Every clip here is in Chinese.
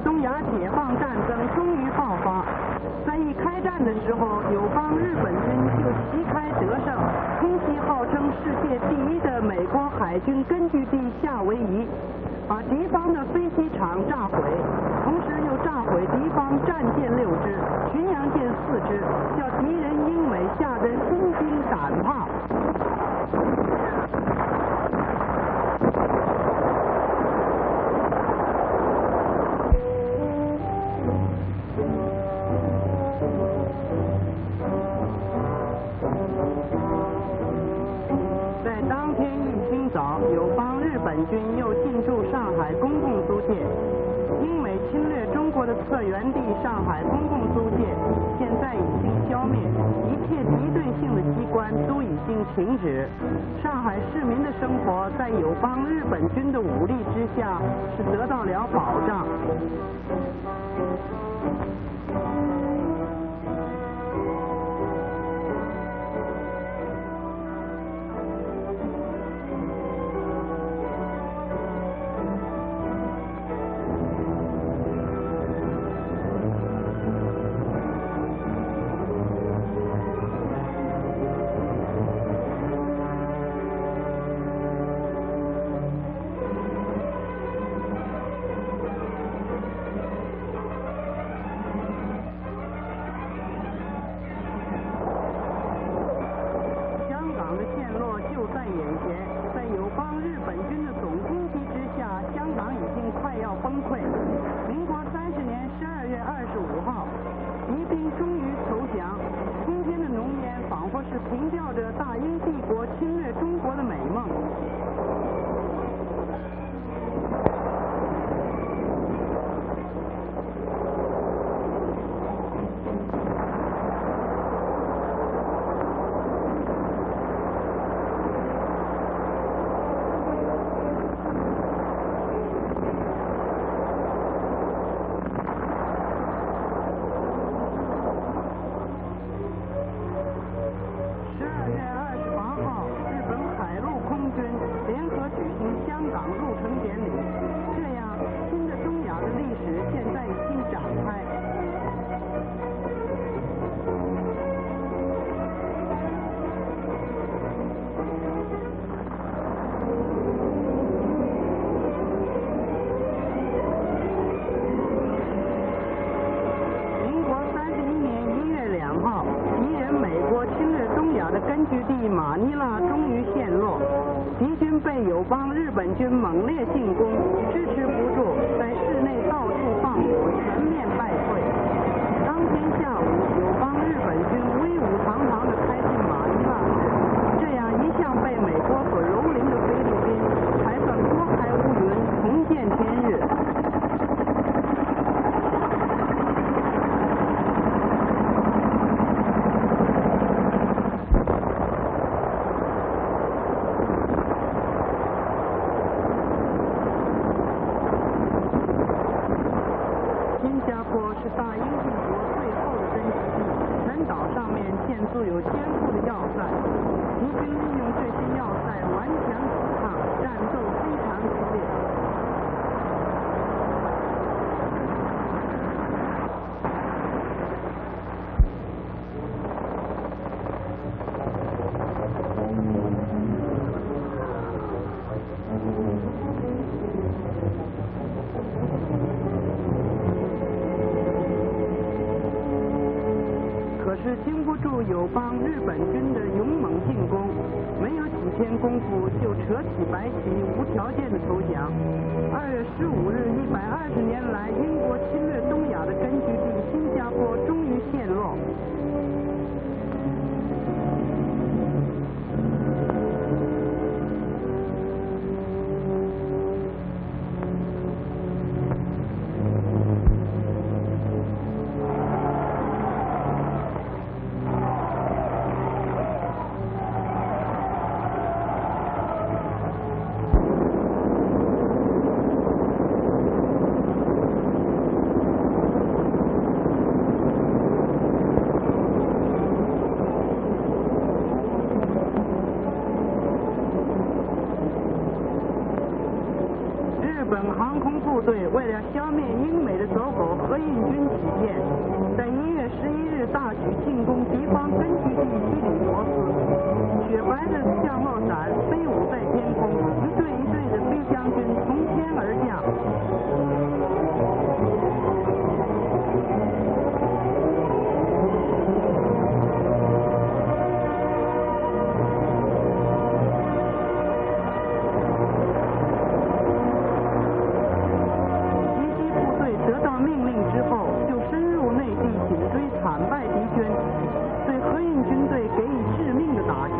东亚解放战争终于爆发。在一开战的时候，友邦日本军就旗开得胜，空袭号称世界第一的美国海军根据地夏威夷，把敌方的飞机场炸毁，同时又炸毁敌方战舰6支、巡洋舰4支，叫敌人英美吓得心惊胆怕。在当天一清早，友邦日本军又进驻上海公共租界。英美侵略中国的策源地上海公共租界现在已经消灭，一切敌对性的机关都已经停止。上海市民的生活在友邦日本军的武力之下是得到了保障。凭吊着大英帝国侵略中国的美梦。根据地马尼拉终于陷落，敌军被友邦日本军猛烈进攻，支持不住，在市内到处放火，全面败退。当天下午，友邦日本军威武堂堂地开进马尼拉市，这样一向被美国所蹂躏的菲律宾，才算拨开乌云，重见天日。是大英帝国最后的根据地，全岛上面建筑有坚固的要塞，敌军利用这些要塞顽强抵抗，战斗非常激烈。可是经不住友邦日本军的勇猛进攻，没有几天功夫就扯起白旗，无条件的投降。2月15日，120年来英国侵略东亚的根据地新加坡终于陷落。日本航空部队为了消灭英美的走燕，在1月11日大举进攻敌方根据地基里伯斯，雪白的降落伞飞舞在天空，一队一队的飞将军从天而降。命令之后，就深入内地紧追惨败敌军，对荷运军队给予致命的打击。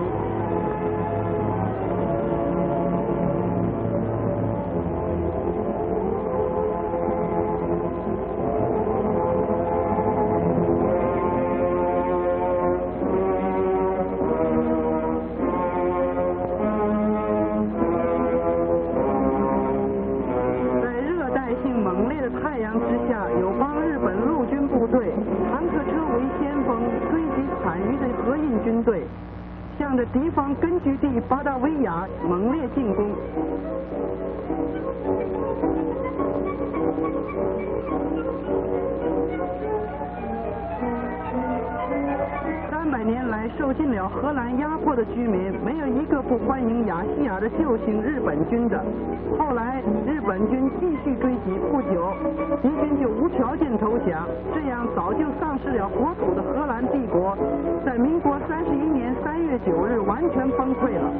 猛烈的太阳之下，友邦日本陆军部队坦克车为先锋，追击残余的荷运军队，向着敌方根据地巴达维亚猛烈进攻。300年来受尽了荷兰压迫的居民，没有一个不欢迎亚细亚的救星日本军的。后来日本军继续追击，不久敌军就无条件投降，这样早就丧失了国土的荷兰帝国，在民国31年3月9日完全崩溃了。